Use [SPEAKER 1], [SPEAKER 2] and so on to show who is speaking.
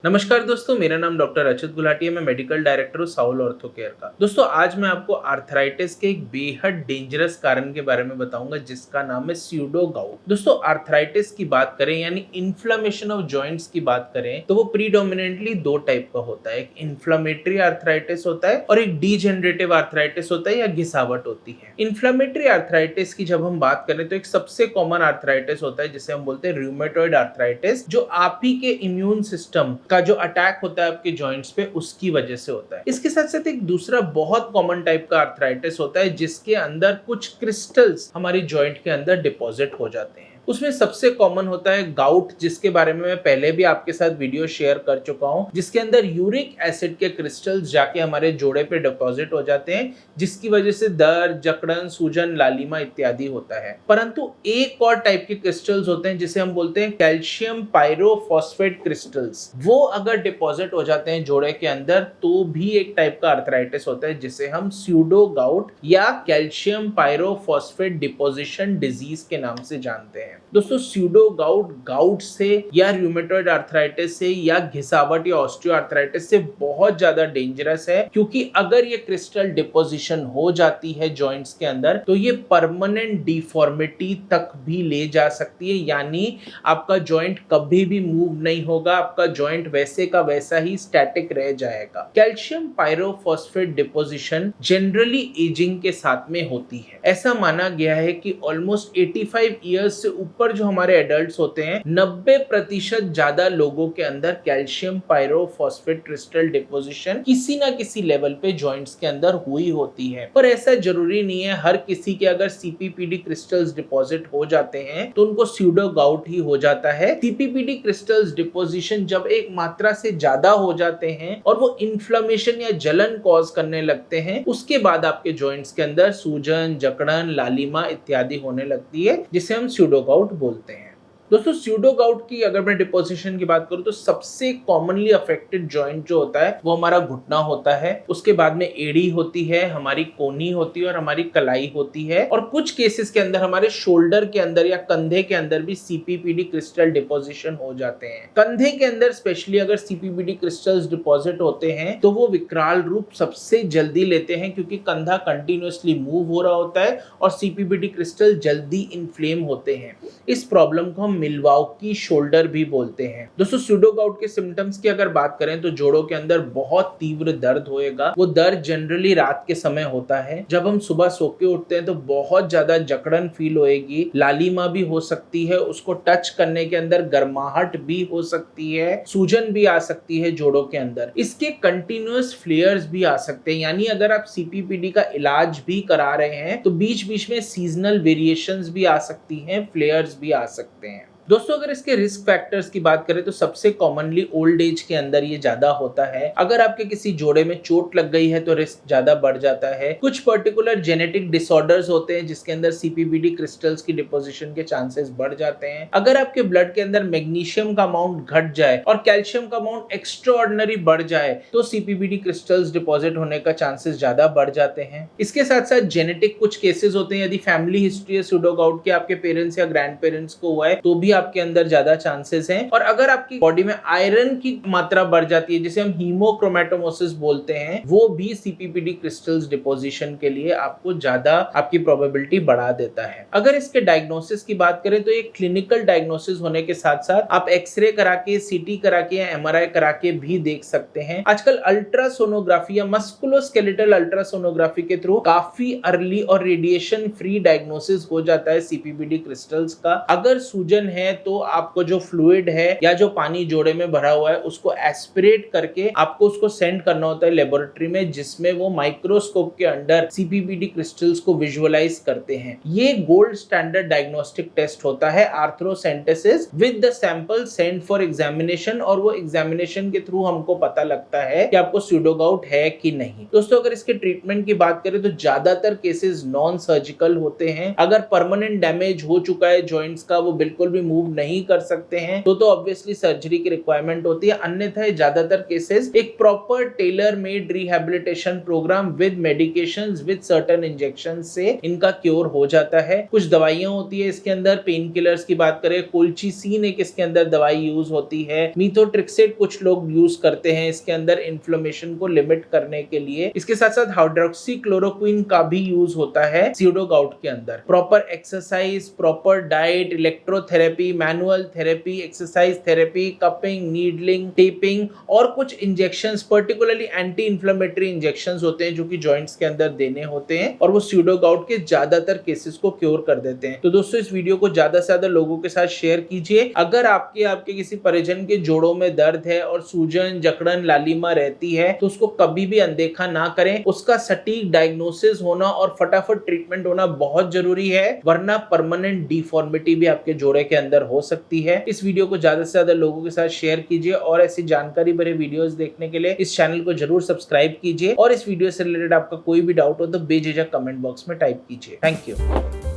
[SPEAKER 1] नमस्कार दोस्तों, मेरा नाम डॉक्टर अच्युत गुलाटी है। मैं मेडिकल डायरेक्टर हूँ साउल ऑर्थो केयर का। दोस्तों, आज मैं आपको आर्थराइटिस के एक बेहद डेंजरस कारण के बारे में बताऊंगा जिसका नाम है स्यूडो गाउट। दोस्तों, आर्थराइटिस की बात करें यानी इन्फ्लेमेशन ऑफ जॉइंट्स की बात करें तो वो प्रीडोमिनेंटली दो टाइप का होता है। एक इन्फ्लेमेटरी आर्थराइटिस होता है और एक डीजेनरेटिव आर्थराइटिस होता है या घिसावट होती है। इन्फ्लेमेटरी आर्थराइटिस की जब हम बात करें तो एक सबसे कॉमन आर्थराइटिस होता है जिसे हम बोलते हैं रूमेटॉइड आर्थराइटिस, जो आप ही के इम्यून सिस्टम का जो अटैक होता है आपके जॉइंट्स पे उसकी वजह से होता है। इसके साथ साथ एक दूसरा बहुत कॉमन टाइप का आर्थराइटिस होता है जिसके अंदर कुछ क्रिस्टल्स हमारी जॉइंट के अंदर डिपॉजिट हो जाते हैं। उसमें सबसे कॉमन होता है गाउट, जिसके बारे में मैं पहले भी आपके साथ वीडियो शेयर कर चुका हूं, जिसके अंदर यूरिक एसिड के क्रिस्टल्स जाके हमारे जोड़े पे डिपॉजिट हो जाते हैं, जिसकी वजह से दर्द, जकड़न, सूजन, लालिमा इत्यादि होता है। परंतु एक और टाइप के क्रिस्टल्स होते हैं जिसे हम बोलते हैं कैल्शियम पायरोफॉस्फेट क्रिस्टल्स। वो अगर डिपॉजिट हो जाते हैं जोड़े के अंदर तो भी एक टाइप का आर्थराइटिस होता है जिसे हम स्यूडो गाउट या कैल्शियम पायरोफॉस्फेट डिपोजिशन डिजीज के नाम से जानते हैं। दोस्तों, स्यूडो गाउट गाउट से या रूमेटॉइड आर्थराइटिस से या घिसावट या ऑस्टियो आर्थराइटिस से बहुत ज्यादा डेंजरस है, क्योंकि अगर ये क्रिस्टल डिपोजिशन हो जाती है जॉइंट्स के अंदर तो ये परमानेंट डिफॉर्मिटी तक भी ले जा सकती है, यानी आपका जॉइंट कभी भी मूव नहीं होगा, आपका जॉइंट वैसे का वैसा ही स्टैटिक रह जाएगा। Calcium pyrophosphate deposition generally ageing के साथ में होती है। ऐसा माना गया है कि ऑलमोस्ट 85 इयर्स से ऊपर जो हमारे एडल्ट्स होते हैं 90% ज्यादा लोगों के अंदर कैल्शियम पायरोफॉस्फेट क्रिस्टल डिपोजिशन किसी ना किसी लेवल पे जॉइंट्स के अंदर हुई होती है। पर ऐसा जरूरी नहीं है हर किसी के अगर सीपीपीडी क्रिस्टल्स डिपॉजिट हो जाते हैं तो उनको स्यूडो गाउट ही हो जाता है। सीपीपीडी क्रिस्टल्स डिपोजिशन जब एक मात्रा से ज्यादा हो जाते हैं और वो इन्फ्लेमेशन या जलन कॉज करने लगते हैं, उसके बाद आपके जॉइंट्स के अंदर सूजन, जकड़न, लालिमा इत्यादि होने लगती है, जिसे हम स्यूडो गाउट बोलते हैं। दोस्तों, स्यूडो गाउट की अगर मैं डिपोजिशन की बात करूं तो सबसे कॉमनली अफेक्टेड जॉइंट जो होता है वो हमारा घुटना होता है। उसके बाद में एड़ी होती है, हमारी कोहनी होती है और हमारी कलाई होती है। और कुछ केसेस के अंदर हमारे शोल्डर के अंदर या कंधे के अंदर भी सीपीपीडी क्रिस्टल डिपोजिशन हो जाते हैं। कंधे के अंदर स्पेशली अगर सीपीपीडी क्रिस्टल्स डिपॉजिट होते हैं तो वो विकराल रूप सबसे जल्दी लेते हैं, क्योंकि कंधा कंटिन्यूअसली मूव हो रहा होता है और सीपीपीडी क्रिस्टल जल्दी इन्फ्लेम होते हैं। इस प्रॉब्लम को हम मिल्वाउकी शोल्डर भी बोलते हैं। दोस्तों, स्यूडो गाउट के सिम्टम्स की अगर बात करें तो जोड़ों के अंदर बहुत तीव्र दर्द होएगा। वो दर्द जनरली रात के समय होता है। जब हम सुबह सो के उठते हैं तो बहुत ज्यादा जकड़न फील होएगी, लालिमा भी हो सकती है, उसको टच करने के अंदर गर्माहट भी हो सकती है, सूजन भी आ सकती है जोड़ों के अंदर। इसके कंटिन्यूअस फ्लेयर्स भी आ सकते हैं, यानी अगर आप सीपीपीडी का इलाज भी करा रहे हैं तो बीच बीच में सीजनल वेरिएशंस भी आ सकती हैं, फ्लेयर्स भी आ सकते हैं। दोस्तों, अगर इसके रिस्क फैक्टर्स की बात करें तो सबसे कॉमनली ओल्ड एज के अंदर ये ज्यादा होता है। अगर आपके किसी जोड़े में चोट लग गई है तो रिस्क ज्यादा बढ़ जाता है। कुछ पर्टिकुलर जेनेटिक डिसऑर्डर्स होते हैं जिसके अंदर सीपीबीडी क्रिस्टल्स की डिपोजिशन के चांसेस बढ़ जाते हैं। अगर आपके ब्लड के अंदर मैग्नीशियम का अमाउंट घट जाए और कैल्शियम का अमाउंट एक्स्ट्राऑर्डिनरी बढ़ जाए तो सीपीबीडी क्रिस्टल्स डिपॉजिट होने का चांसेस ज्यादा बढ़ जाते हैं। इसके साथ साथ जेनेटिक कुछ केसेस होते हैं, यदि फैमिली हिस्ट्री है स्यूडो गाउट के, आपके पेरेंट्स या ग्रैंड पेरेंट्स को हुआ है तो भी आपके अंदर ज्यादा चांसेस हैं। और अगर आपकी बॉडी में आयरन की मात्रा बढ़ जाती है जिसे हम हीमोक्रोमेटोमोसिस बोलते हैं, वो भी सीपीपीडी क्रिस्टल्स डिपोजिशन के लिए आपको ज्यादा आपकी प्रोबेबिलिटी बढ़ा देता है। अगर इसके डायग्नोसिस की बात करें तो एक क्लिनिकल डायग्नोसिस होने के साथ साथ आप एक्सरे करा के, सीटी करा के या एमआरआई करा के भी देख सकते हैं। आजकल अल्ट्रासोनोग्राफी या मस्कुलोस्केलेटल अल्ट्रासोनोग्राफी के थ्रू काफी अर्ली और रेडिएशन फ्री डायग्नोसिस हो जाता है सीपीबीडी क्रिस्टल्स का। अगर सूजन है तो आपको जो फ्लूइड है या जो पानी जोड़े में भरा हुआ है उसको एस्पिरेट करके आपको उसको सेंड करना होता है लेबोरेटरी में, जिसमें वो माइक्रोस्कोप के अंडर सीपीबीडी क्रिस्टल्स को विजुअलाइज करते हैं। ये गोल्ड स्टैंडर्ड डायग्नोस्टिक टेस्ट होता है, arthrocentesis with the sample send for examination, और वो एग्जामिनेशन के थ्रू हमको पता लगता है कि आपको स्यूडो गाउट है कि नहीं। दोस्तों, अगर इसके ट्रीटमेंट की बात करें तो ज्यादातर केसेस नॉन सर्जिकल होते हैं। अगर परमानेंट डैमेज हो चुका है जॉइंट्स का, वो बिल्कुल भी मूव नहीं कर सकते हैं तो ऑब्वियसली सर्जरी की रिक्वायरमेंट होती है। अन्यथा ज्यादातर केसेस एक proper tailor made rehabilitation program with medications with certain injection से इनका क्योर हो जाता है। कुछ दवाइयां होती है इसके अंदर, पेन किलर्स की बात करें, कोल्चिसिन एक इसके अंदर दवाई यूज होती है, मीथोट्रिक्सेट कुछ लोग यूज करते हैं इसके अंदर इन्फ्लेमेशन को लिमिट करने के लिए। इसके साथ साथ हाइड्रोक्सीक्लोरोक्विन का भी यूज होता है स्यूडो गाउट के अंदर। Proper exercise, proper diet, electrotherapy, manual therapy, exercise therapy, cupping, needling, taping और कुछ injections, particularly anti inflammatory injections होते हैं जो कि जॉइंट्स के अंदर देने होते हैं और वो स्यूडो गाउट के ज्यादातर केसेस को क्योर कर देते हैं। तो दोस्तों इस वीडियो को ज्यादा से ज्यादा लोगों के साथ शेयर कीजिए। अगर आपके किसी परिजन के जोड़ों में दर्द है और सूजन, जकड़न, लालिमा रहती है तो उसको कभी भी अनदेखा ना करें। उसका सटीक डायग्नोसिस होना और फटाफट ट्रीटमेंट होना बहुत जरूरी है, वरना परमानेंट डिफॉर्मिटी भी आपके जोड़े के अंदर हो सकती है। इस वीडियो को ज्यादा से ज्यादा लोगों के साथ शेयर कीजिए और ऐसी जानकारी भरे वीडियोस देखने के लिए इस चैनल को जरूर सब्सक्राइब कीजिए और इस वीडियो से रिलेटेड आपका कोई भी डाउट हो तो बेझिझक कमेंट बॉक्स में टाइप कीजिए। Thank you.